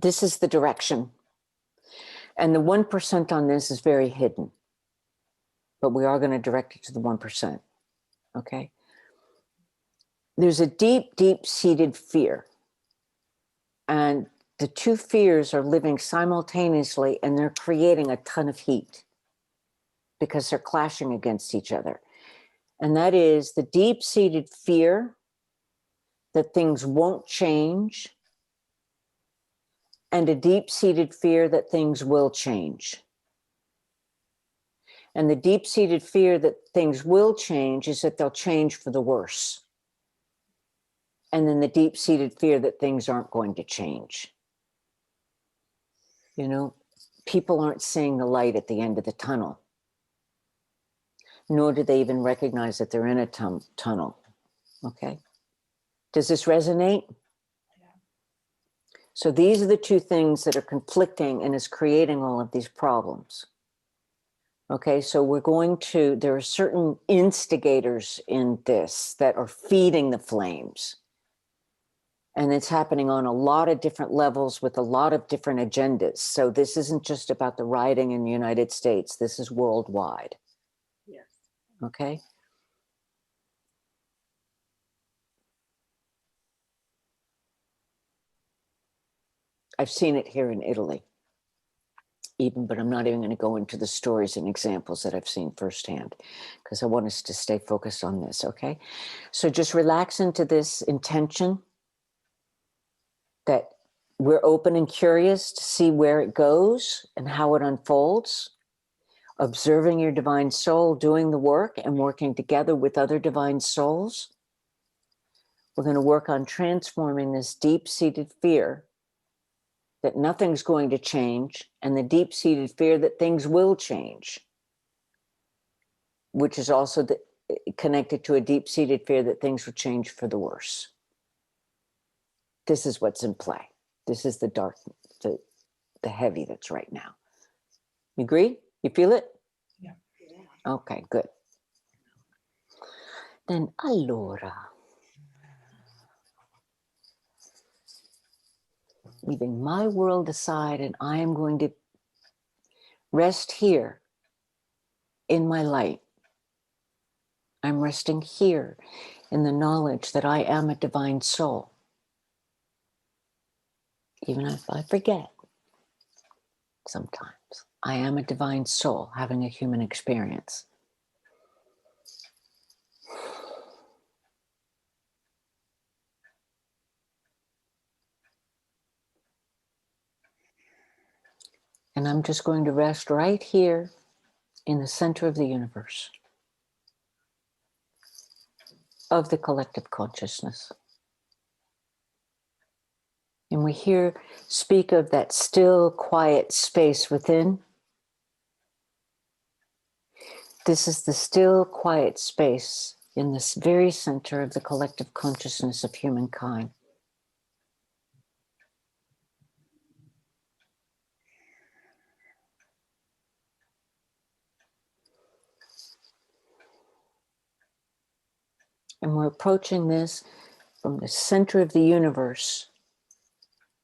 this is the direction. And the 1% on this is very hidden. But we are going to direct it to the 1%. Okay? There's a deep, deep-seated fear. And the two fears are living simultaneously, and they're creating a ton of heat because they're clashing against each other. And that is the deep-seated fear that things won't change, and a deep-seated fear that things will change. And the deep-seated fear that things will change is that they'll change for the worse. And then the deep-seated fear that things aren't going to change. You know, people aren't seeing the light at the end of the tunnel, nor do they even recognize that they're in a tunnel. Okay? Does this resonate? Yeah. So these are the two things that are conflicting and is creating all of these problems. Okay, so we're going to, there are certain instigators in this that are feeding the flames. And it's happening on a lot of different levels with a lot of different agendas. So this isn't just about the rioting in the United States. This is worldwide. Yes. Okay? I've seen it here in Italy, even, but I'm not even going to go into the stories and examples that I've seen firsthand, because I want us to stay focused on this, okay? So just relax into this intention that we're open and curious to see where it goes and how it unfolds, observing your divine soul doing the work and working together with other divine souls. We're going to work on transforming this deep-seated fear that nothing's going to change, and the deep-seated fear that things will change, which is also connected to a deep-seated fear that things will change for the worse. This is what's in play. This is the dark, the heavy that's right now. You agree? You feel it? Yeah. Okay, good. Then allora, leaving my world aside, and I am going to rest here in my light. I'm resting here in the knowledge that I am a divine soul. Even if I forget sometimes, I am a divine soul having a human experience. And I'm just going to rest right here in the center of the universe, of the collective consciousness. And we speak of that still, quiet space within. This is the still, quiet space in this very center of the collective consciousness of humankind. And we're approaching this from the center of the universe,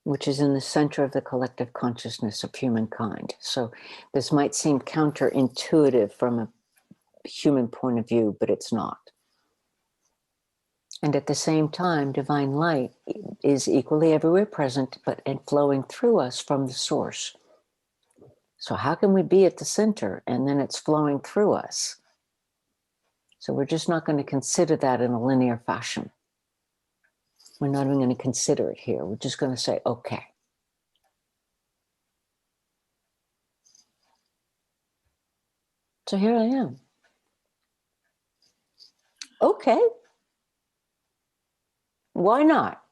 which is in the center of the collective consciousness of humankind. So this might seem counterintuitive from a human point of view, but it's not. And at the same time, divine light is equally everywhere present, and flowing through us from the source. So how can we be at the center and then it's flowing through us? So we're just not going to consider that in a linear fashion. We're not even going to consider it here. We're just going to say, okay. So here I am. Okay. Why not?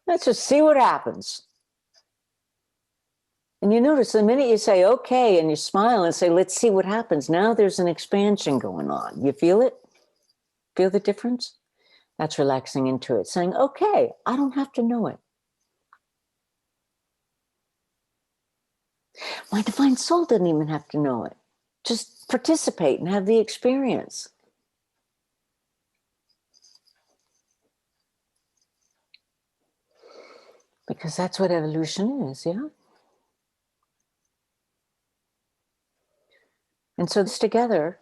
Let's just see what happens. And you notice the minute you say, okay, and you smile and say, let's see what happens, now there's an expansion going on. You feel it? Feel the difference? That's relaxing into it, saying, okay, I don't have to know it. My divine soul doesn't even have to know it. Just participate and have the experience. Because that's what evolution is, yeah? And so this together,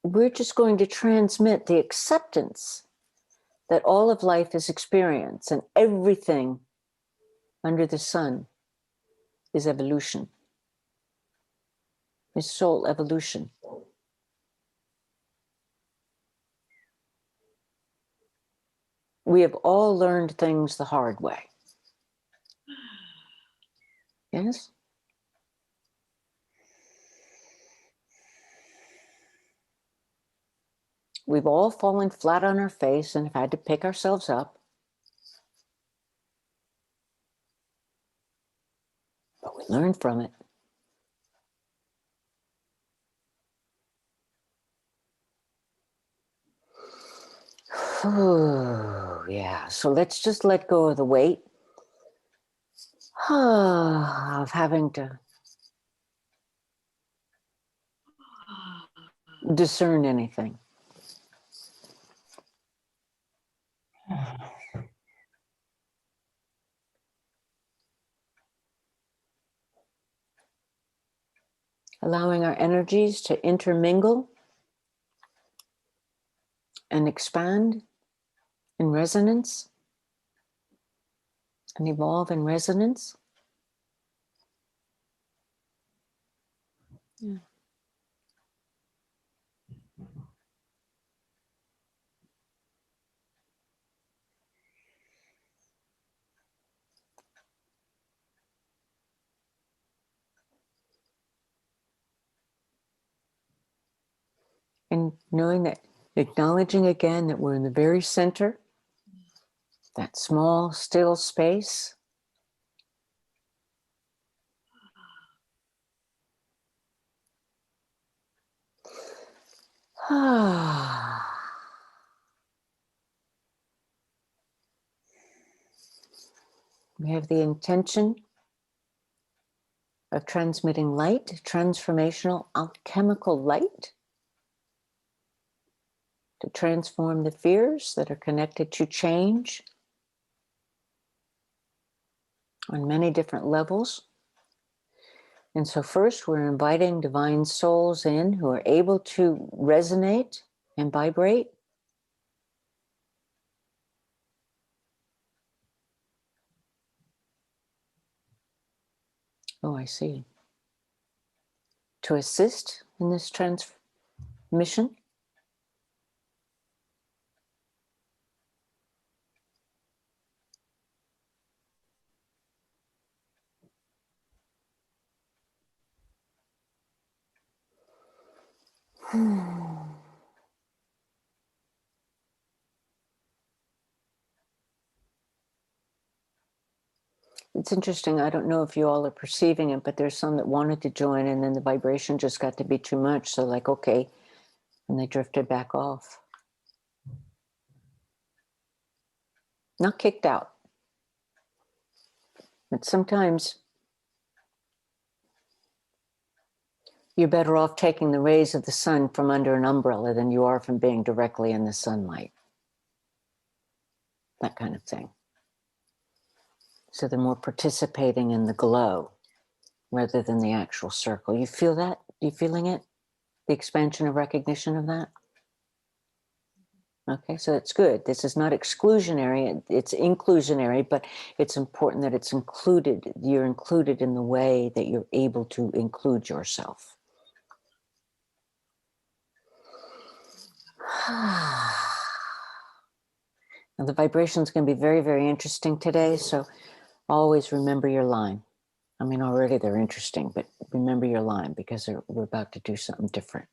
we're just going to transmit the acceptance that all of life is experience and everything under the sun is evolution, is soul evolution. We have all learned things the hard way. Yes? We've all fallen flat on our face and have had to pick ourselves up. But we learn from it. Yeah, so let's just let go of the weight of having to discern anything. Allowing our energies to intermingle and expand in resonance and evolve in resonance. Yeah. And knowing that, acknowledging again that we're in the very center, that small, still space. We have the intention of transmitting light, transformational alchemical light, to transform the fears that are connected to change on many different levels. And so first we're inviting divine souls in who are able to resonate and vibrate. Oh, I see. To assist in this transmission. It's interesting. I don't know if you all are perceiving it, but there's some that wanted to join and then the vibration just got to be too much. So like, okay, and they drifted back off. Not kicked out. But sometimes you're better off taking the rays of the sun from under an umbrella than you are from being directly in the sunlight. That kind of thing. So they're more participating in the glow rather than the actual circle. You feel that? You feeling it? The expansion of recognition of that? Okay, so that's good. This is not exclusionary, it's inclusionary, but it's important that it's included. You're included in the way that you're able to include yourself. Now the vibrations can be very, very interesting today, so always remember your line. I mean, already they're interesting, but remember your line because we're about to do something different.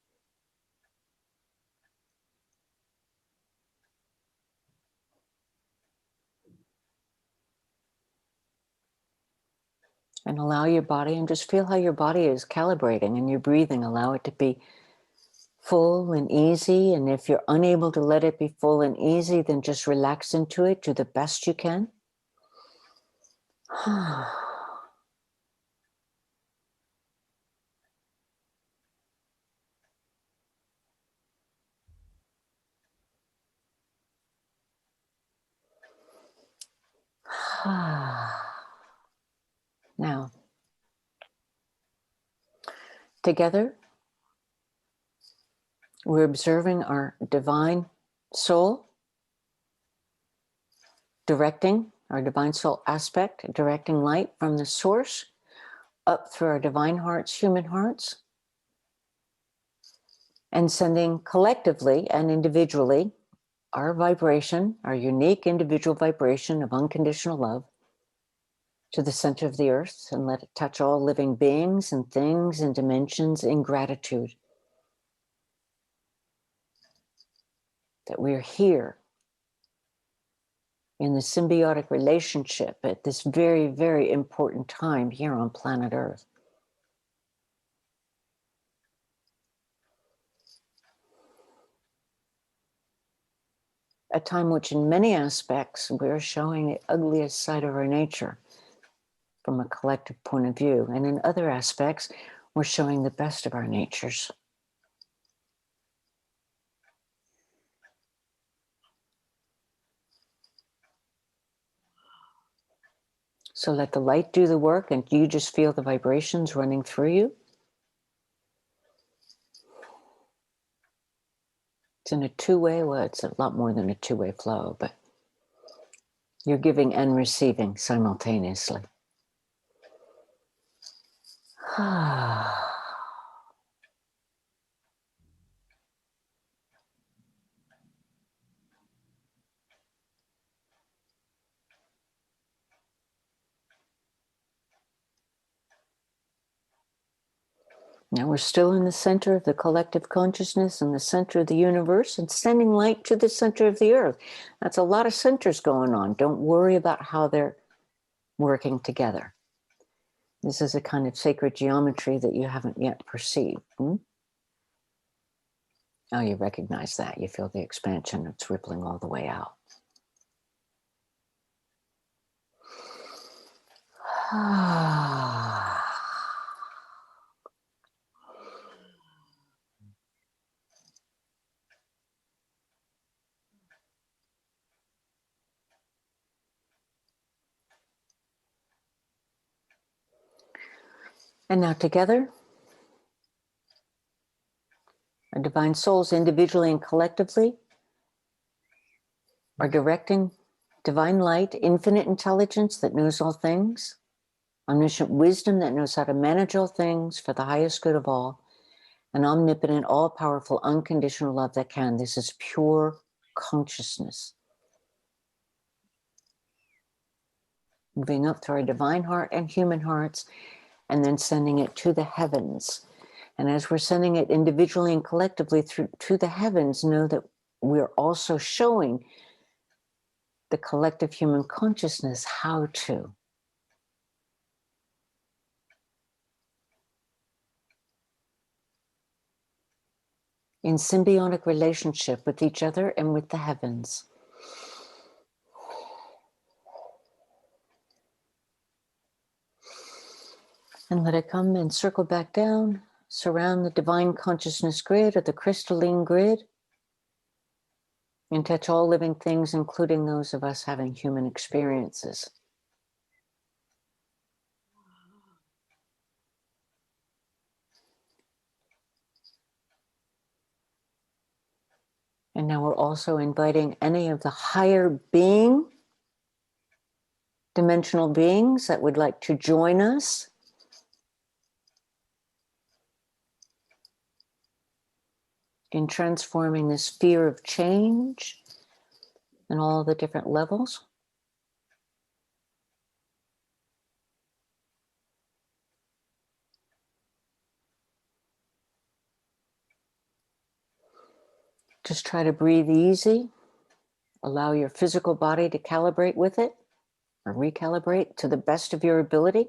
And allow your body, and just feel how your body is calibrating and your breathing. Allow it to be full and easy. And if you're unable to let it be full and easy, then just relax into it. Do the best you can. Now, together, we're observing our divine soul, directing our divine soul aspect, directing light from the source up through our divine hearts, human hearts, and sending collectively and individually our vibration, our unique individual vibration of unconditional love to the center of the earth, and let it touch all living beings and things and dimensions in gratitude that we're here in the symbiotic relationship at this very, very important time here on planet Earth. A time which in many aspects we're showing the ugliest side of our nature from a collective point of view, and in other aspects we're showing the best of our natures. So let the light do the work, and you just feel the vibrations running through you. It's in a two-way, well, it's a lot more than a two-way flow, but you're giving and receiving simultaneously. Now we're still in the center of the collective consciousness and the center of the universe, and sending light to the center of the earth. That's a lot of centers going on. Don't worry about how they're working together. This is a kind of sacred geometry that you haven't yet perceived. Oh, you recognize that. You feel the expansion. It's rippling all the way out. And now together, our divine souls individually and collectively are directing divine light, infinite intelligence that knows all things, omniscient wisdom that knows how to manage all things for the highest good of all, and omnipotent, all-powerful, unconditional love that can. This is pure consciousness. Moving up through our divine heart and human hearts, and then sending it to the heavens. And as we're sending it individually and collectively to the heavens, know that we're also showing the collective human consciousness how to. In symbiotic relationship with each other and with the heavens. And let it come and circle back down, surround the divine consciousness grid or the crystalline grid, and touch all living things, including those of us having human experiences. And now we're also inviting any of the higher being, dimensional beings that would like to join us in transforming this fear of change and all the different levels. Just try to breathe easy. Allow your physical body to calibrate with it, or recalibrate to the best of your ability.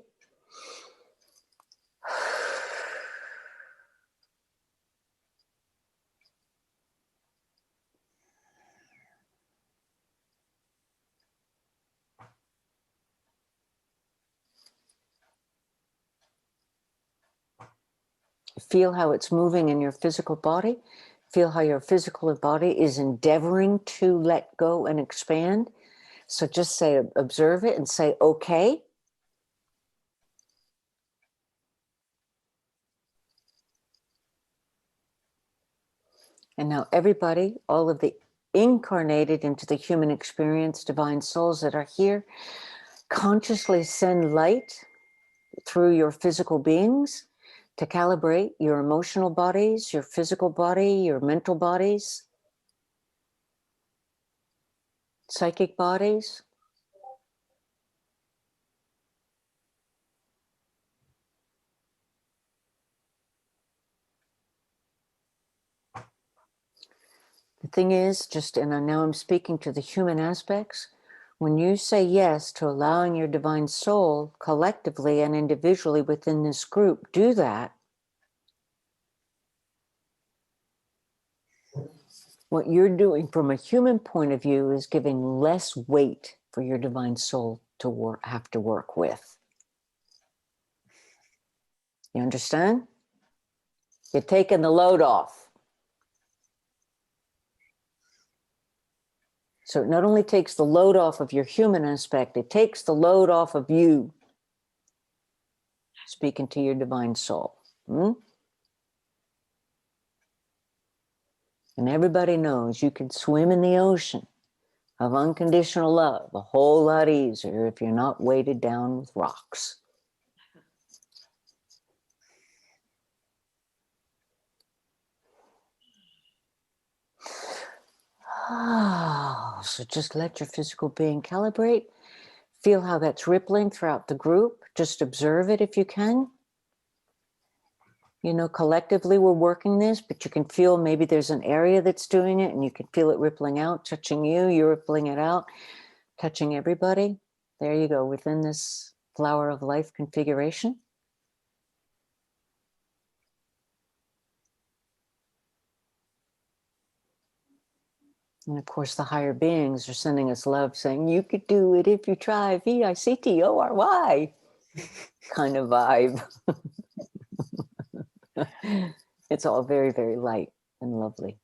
Feel how it's moving in your physical body. Feel how your physical body is endeavoring to let go and expand. So just say, observe it and say, okay. And now everybody, all of the incarnated into the human experience divine souls that are here, consciously send light through your physical beings to calibrate your emotional bodies, your physical body, your mental bodies, psychic bodies. The thing is, and now I'm speaking to the human aspects, when you say yes to allowing your divine soul collectively and individually within this group, do that. What you're doing from a human point of view is giving less weight for your divine soul to have to work with. You understand? You're taking the load off. So it not only takes the load off of your human aspect, it takes the load off of you speaking to your divine soul. And everybody knows you can swim in the ocean of unconditional love a whole lot easier if you're not weighted down with rocks. So just let your physical being calibrate. Feel how that's rippling throughout the group. Just observe it if you can. You know, collectively we're working this, but you can feel maybe there's an area that's doing it and you can feel it rippling out, touching you, you're rippling it out, touching everybody. There you go, within this flower of life configuration. And of course, the higher beings are sending us love, saying, you could do it if you try, VICTORY kind of vibe. It's all very, very light and lovely.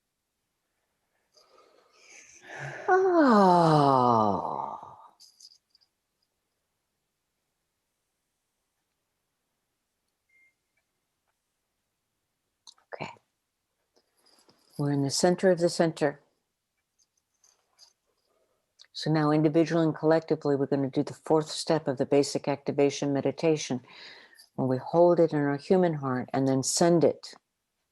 Oh. Okay. We're in the center of the center. So now individually and collectively, we're going to do the fourth step of the basic activation meditation, when we hold it in our human heart and then send it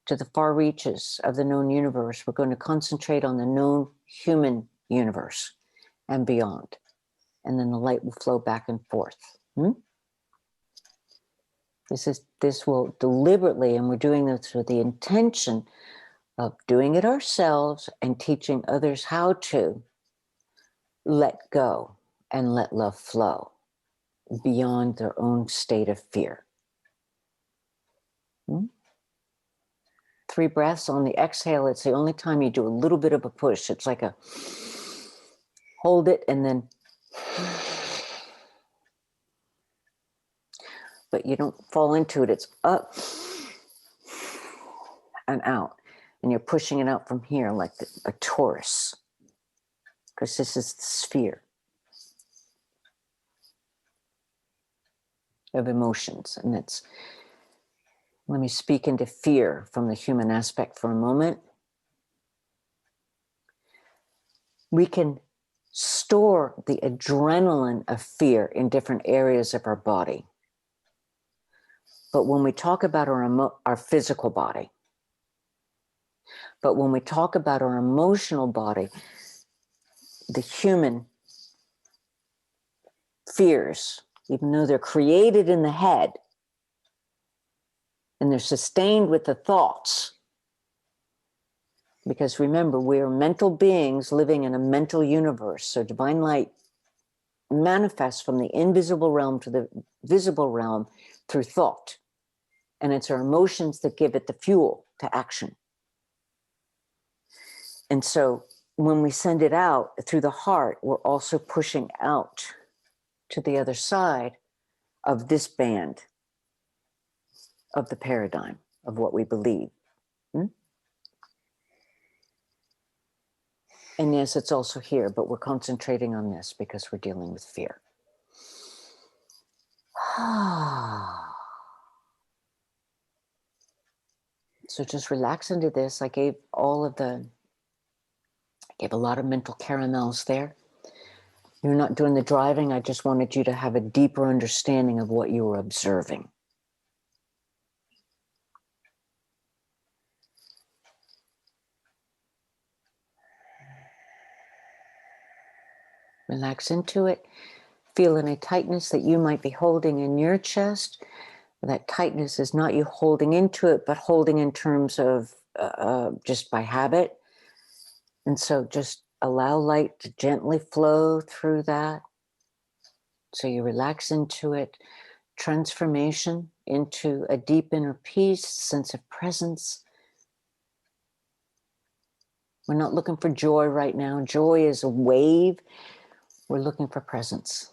to the far reaches of the known universe. We're going to concentrate on the known human universe and beyond. And then the light will flow back and forth. This will deliberately, and we're doing this with the intention of doing it ourselves and teaching others how to let go and let love flow beyond their own state of fear. 3 breaths on the exhale. It's the only time you do a little bit of a push. It's like a hold it and then, but you don't fall into it. It's up and out. And you're pushing it out from here like a torus, because this is the sphere of emotions. And it's, let me speak into fear from the human aspect for a moment. We can store the adrenaline of fear in different areas of our body. But when we talk about our physical body, but when we talk about our emotional body, the human fears, even though they're created in the head and they're sustained with the thoughts, because remember, we are mental beings living in a mental universe. So divine light manifests from the invisible realm to the visible realm through thought. And it's our emotions that give it the fuel to action. And so when we send it out through the heart, we're also pushing out to the other side of this band of the paradigm of what we believe. And yes, it's also here, but we're concentrating on this because we're dealing with fear. So just relax into this. I gave a lot of mental caramels there. You're not doing the driving. I just wanted you to have a deeper understanding of what you were observing. Relax into it. Feel any tightness that you might be holding in your chest. That tightness is not you holding into it, but holding in terms of just by habit. And so just allow light to gently flow through that. So you relax into it. Transformation into a deep inner peace, sense of presence. We're not looking for joy right now. Joy is a wave. We're looking for presence.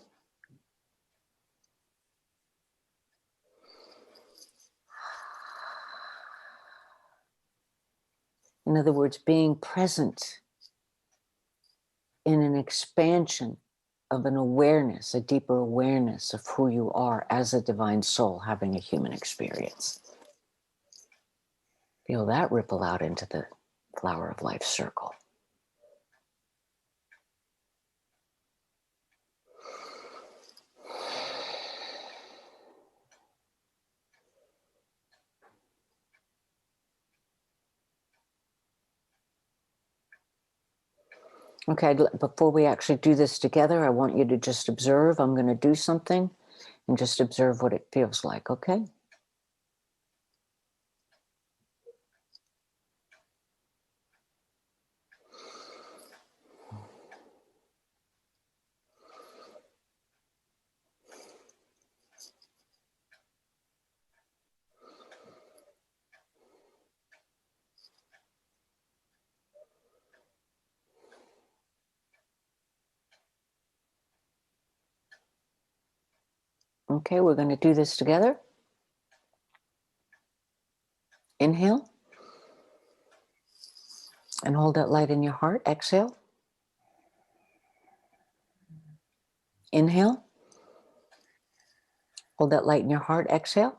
In other words, being present in an expansion of an awareness, a deeper awareness of who you are as a divine soul having a human experience. Feel that ripple out into the flower of life circle. Okay, before we actually do this together, I want you to just observe. I'm going to do something and just observe what it feels like, okay? Okay, we're going to do this together. Inhale. And hold that light in your heart. Exhale. Inhale. Hold that light in your heart. Exhale.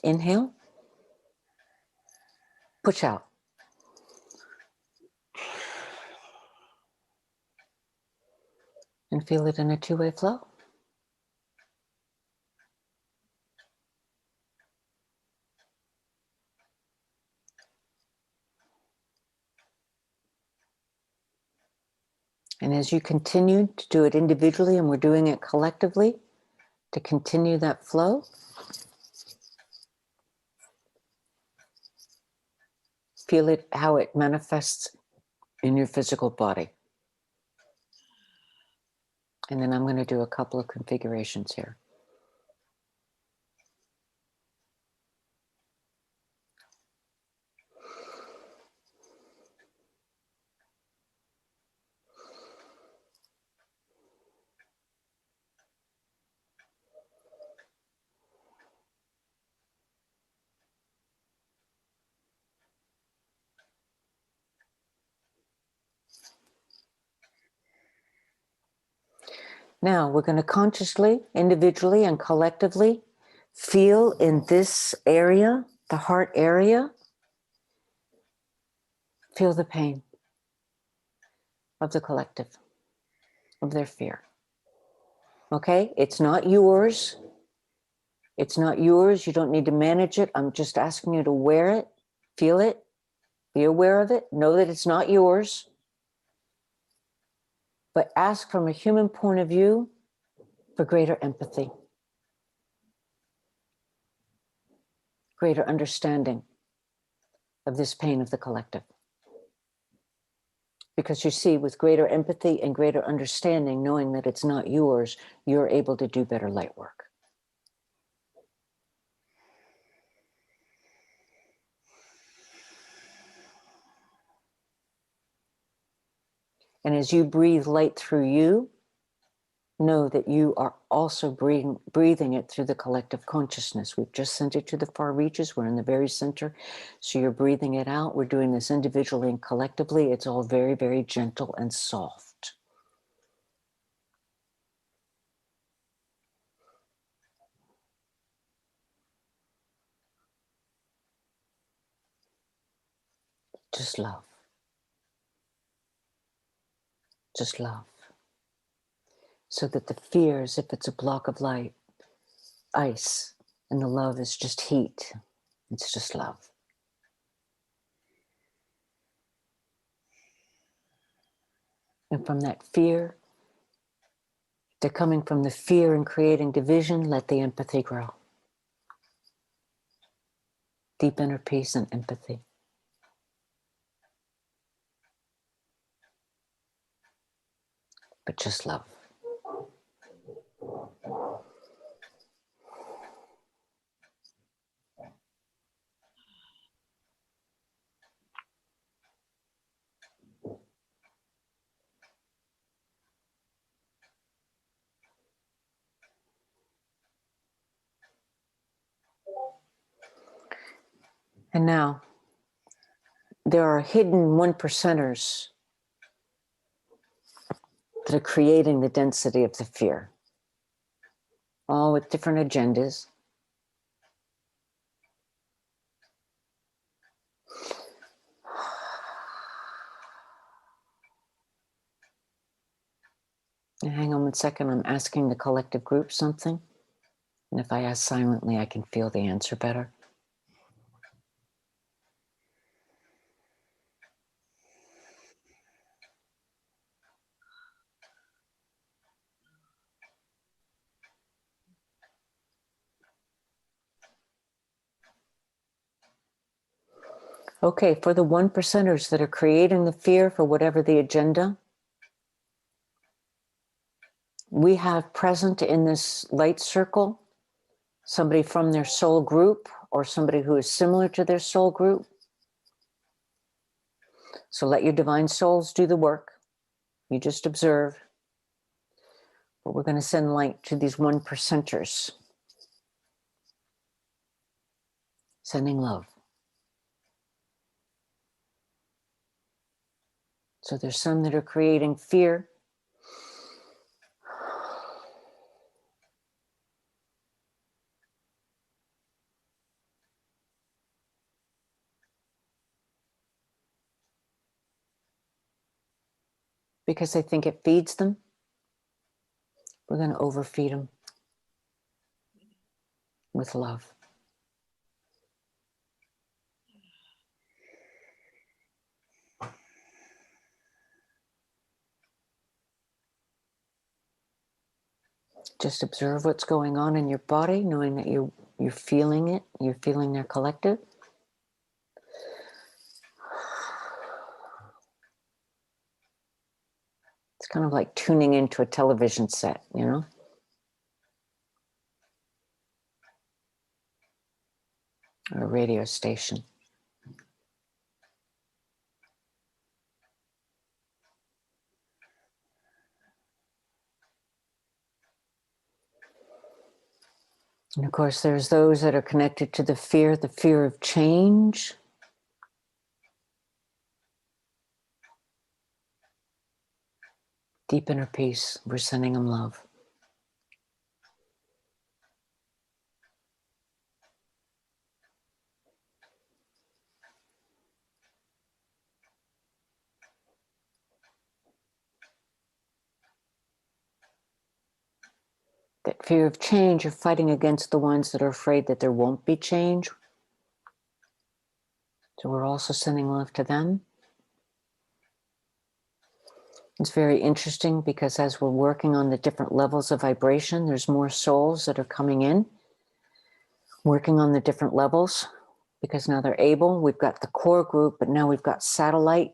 Inhale. Push out. And feel it in a two-way flow. And as you continue to do it individually, and we're doing it collectively, to continue that flow, feel it, how it manifests in your physical body. And then I'm going to do a couple of configurations here. Now we're going to consciously, individually, and collectively feel in this area, the heart area, feel the pain of the collective, of their fear. Okay? It's not yours. It's not yours. You don't need to manage it. I'm just asking you to wear it, feel it, be aware of it, know that it's not yours. But ask from a human point of view for greater empathy, greater understanding of this pain of the collective. Because you see, with greater empathy and greater understanding, knowing that it's not yours, you're able to do better light work. And as you breathe light through you, know that you are also breathing it through the collective consciousness. We've just sent it to the far reaches. We're in the very center. So you're breathing it out. We're doing this individually and collectively. It's all very, very gentle and soft. Just love. Just love. So that the fear, as if it's a block of light, ice, and the love is just heat. It's just love. And from that fear, they're coming from the fear and creating division, let the empathy grow. Deep inner peace and empathy. But just love. And now, there are hidden 1%ers that are creating the density of the fear, all with different agendas. And hang on 1 second, I'm asking the collective group something. And if I ask silently, I can feel the answer better. Okay, for the 1%ers that are creating the fear for whatever the agenda, we have present in this light circle somebody from their soul group or somebody who is similar to their soul group. So let your divine souls do the work. You just observe. But we're going to send light to these 1%ers. Sending love. So there's some that are creating fear. Because they think it feeds them. We're going to overfeed them with love. Just observe what's going on in your body, knowing that you're feeling it, you're feeling their collective. It's kind of like tuning into a television set, you know? Or a radio station. And of course, there's those that are connected to the fear of change. Deep inner peace, we're sending them love. That fear of change, you're fighting against the ones that are afraid that there won't be change. So we're also sending love to them. It's very interesting because as we're working on the different levels of vibration, there's more souls that are coming in, working on the different levels, because now they're able. We've got the core group, but now we've got satellite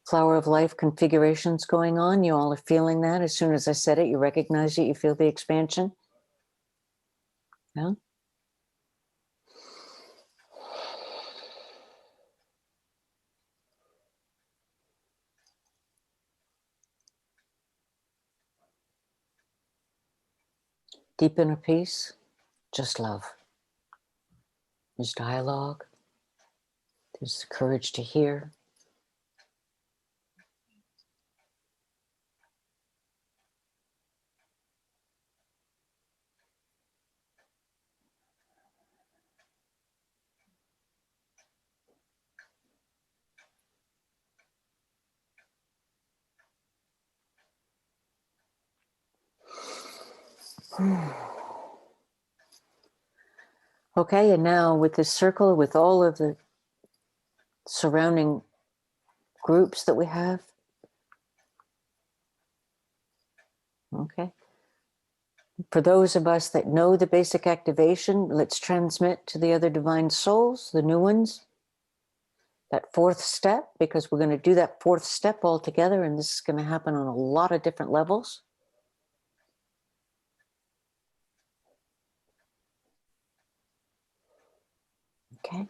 flower of life configurations going on. You all are feeling that. As soon as I said it, you recognize it, you feel the expansion. Yeah. Deep inner peace, just love. There's dialogue. There's the courage to hear. Okay, and now with this circle, with all of the surrounding groups that we have. Okay. For those of us that know the basic activation, let's transmit to the other divine souls, the new ones, that fourth step, because we're going to do that fourth step all together, and this is going to happen on a lot of different levels. Okay.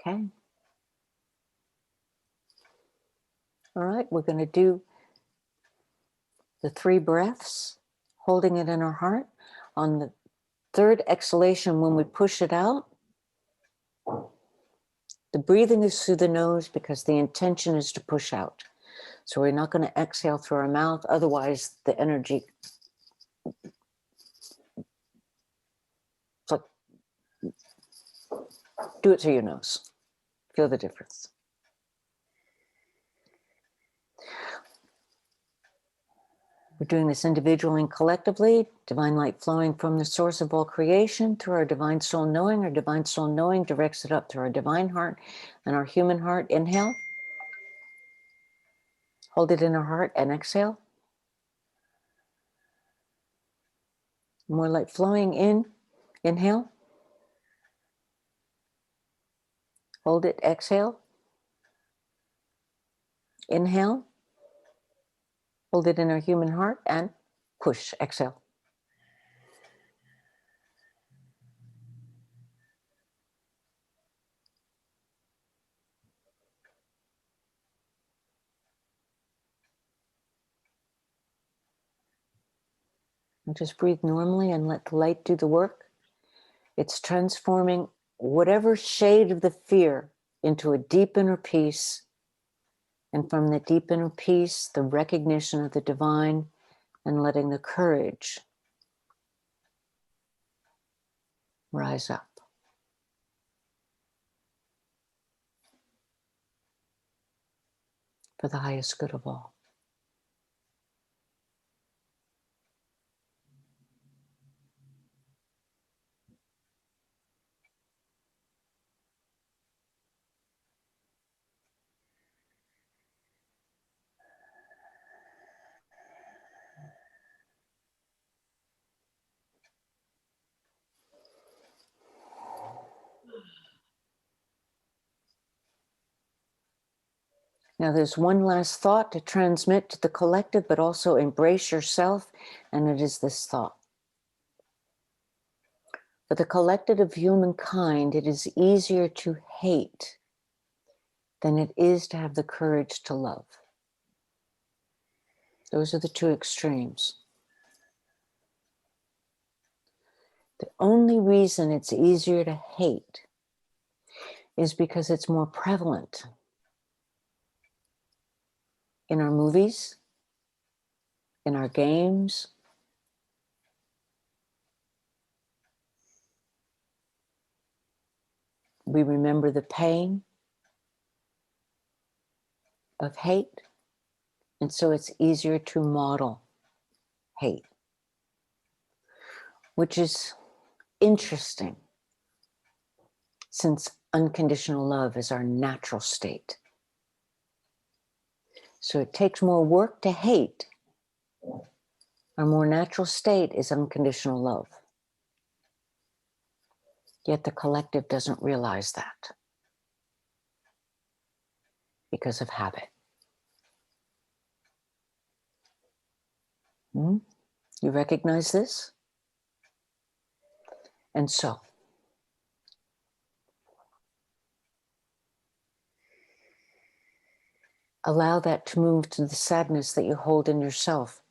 Okay. All right, we're going to do the 3 breaths, holding it in our heart. On the third exhalation, when we push it out, the breathing is through the nose because the intention is to push out. So we're not going to exhale through our mouth, otherwise the energy. So do it through your nose. Feel the difference. We're doing this individually and collectively. Divine light flowing from the source of all creation through our divine soul knowing. Our divine soul knowing directs it up through our divine heart and our human heart. Inhale. Hold it in our heart and exhale. More light flowing in. Inhale. Hold it. Exhale. Inhale. Hold it in our human heart and push. Exhale. And just breathe normally and let the light do the work. It's transforming whatever shade of the fear into a deep inner peace. And from the deep inner peace, the recognition of the divine and letting the courage rise up. For the highest good of all. Now there's one last thought to transmit to the collective, but also embrace yourself, and it is this thought. For the collective of humankind, it is easier to hate than it is to have the courage to love. Those are the 2 extremes. The only reason it's easier to hate is because it's more prevalent in our movies, in our games, we remember the pain of hate, and so it's easier to model hate, which is interesting since unconditional love is our natural state. So it takes more work to hate. Our more natural state is unconditional love. Yet the collective doesn't realize that because of habit. You recognize this? And so, allow that to move to the sadness that you hold in yourself.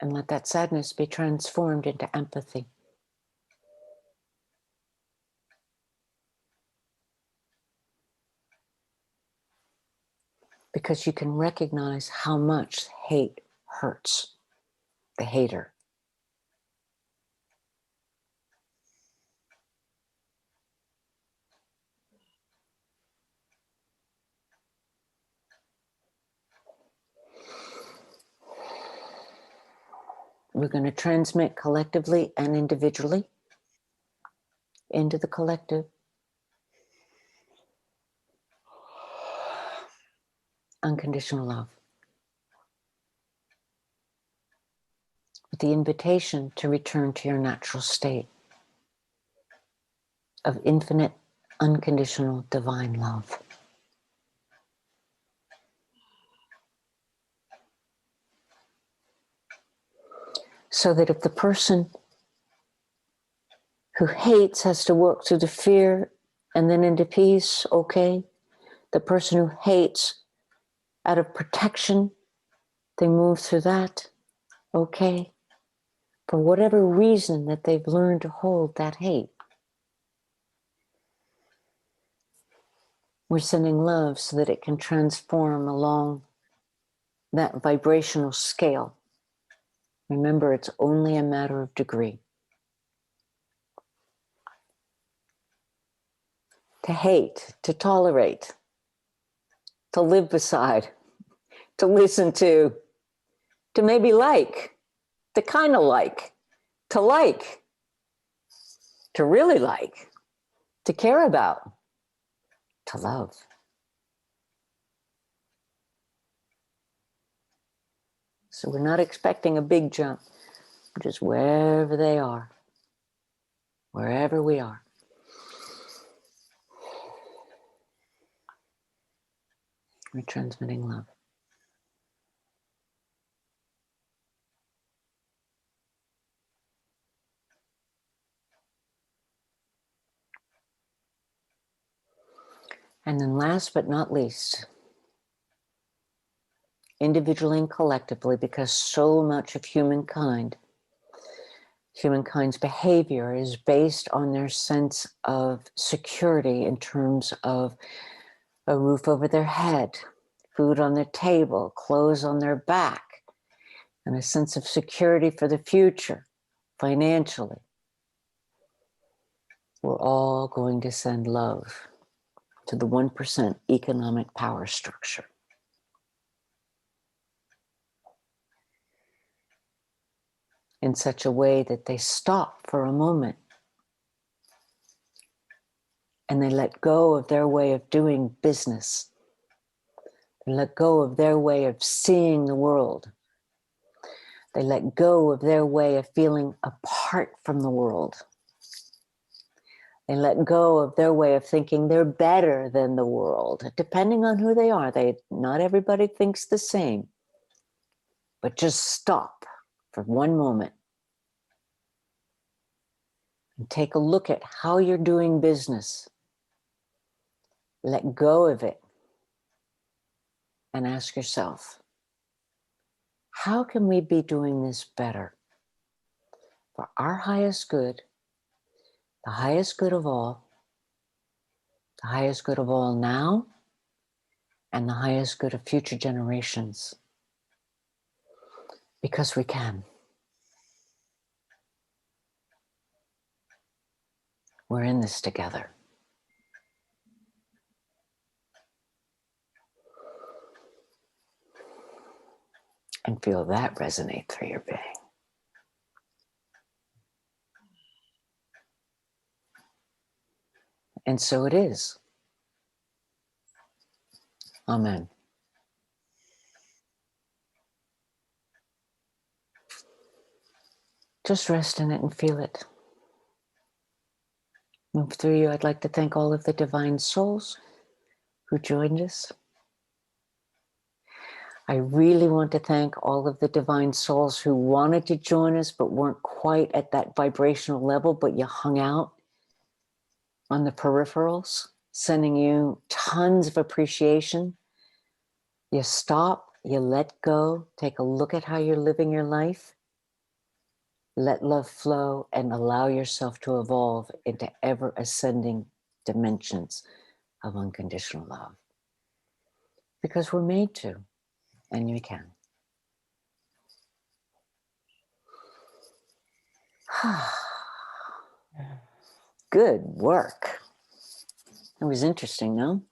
And let that sadness be transformed into empathy. because you can recognize how much hate hurts the hater. We're going to transmit collectively and individually into the collective. Unconditional love. With the invitation to return to your natural state of infinite, unconditional, divine love. So that if the person who hates has to work through the fear and then into peace, okay. The person who hates out of protection, they move through that, okay. For whatever reason that they've learned to hold that hate. We're sending love so that it can transform along that vibrational scale. Remember, it's only a matter of degree. To hate, to tolerate, to live beside, to listen to maybe like, to kind of like, to really like, to care about, to love. So we're not expecting a big jump, just wherever they are, wherever we are. We're transmitting love. And then last but not least, individually and collectively, because so much of humankind's behavior is based on their sense of security in terms of a roof over their head, food on their table, clothes on their back, and a sense of security for the future, financially. We're all going to send love to the 1% economic power structure. In such a way that they stop for a moment and they let go of their way of doing business. They let go of their way of seeing the world. They let go of their way of feeling apart from the world. They let go of their way of thinking they're better than the world, depending on who they are. Not everybody thinks the same. But just stop for one moment and take a look at how you're doing business. Let go of it and ask yourself, how can we be doing this better for our highest good, the highest good of all, the highest good of all now, and the highest good of future generations? Because we can. We're in this together. And feel that resonate through your being. And so it is. Amen. Just rest in it and feel it. Move through you. I'd like to thank all of the divine souls who joined us. I really want to thank all of the divine souls who wanted to join us but weren't quite at that vibrational level, but you hung out on the peripherals, sending you tons of appreciation. You stop, you let go, take a look at how you're living your life. Let love flow and allow yourself to evolve into ever ascending dimensions of unconditional love. because we're made to, and you can. Good work. It was interesting, no?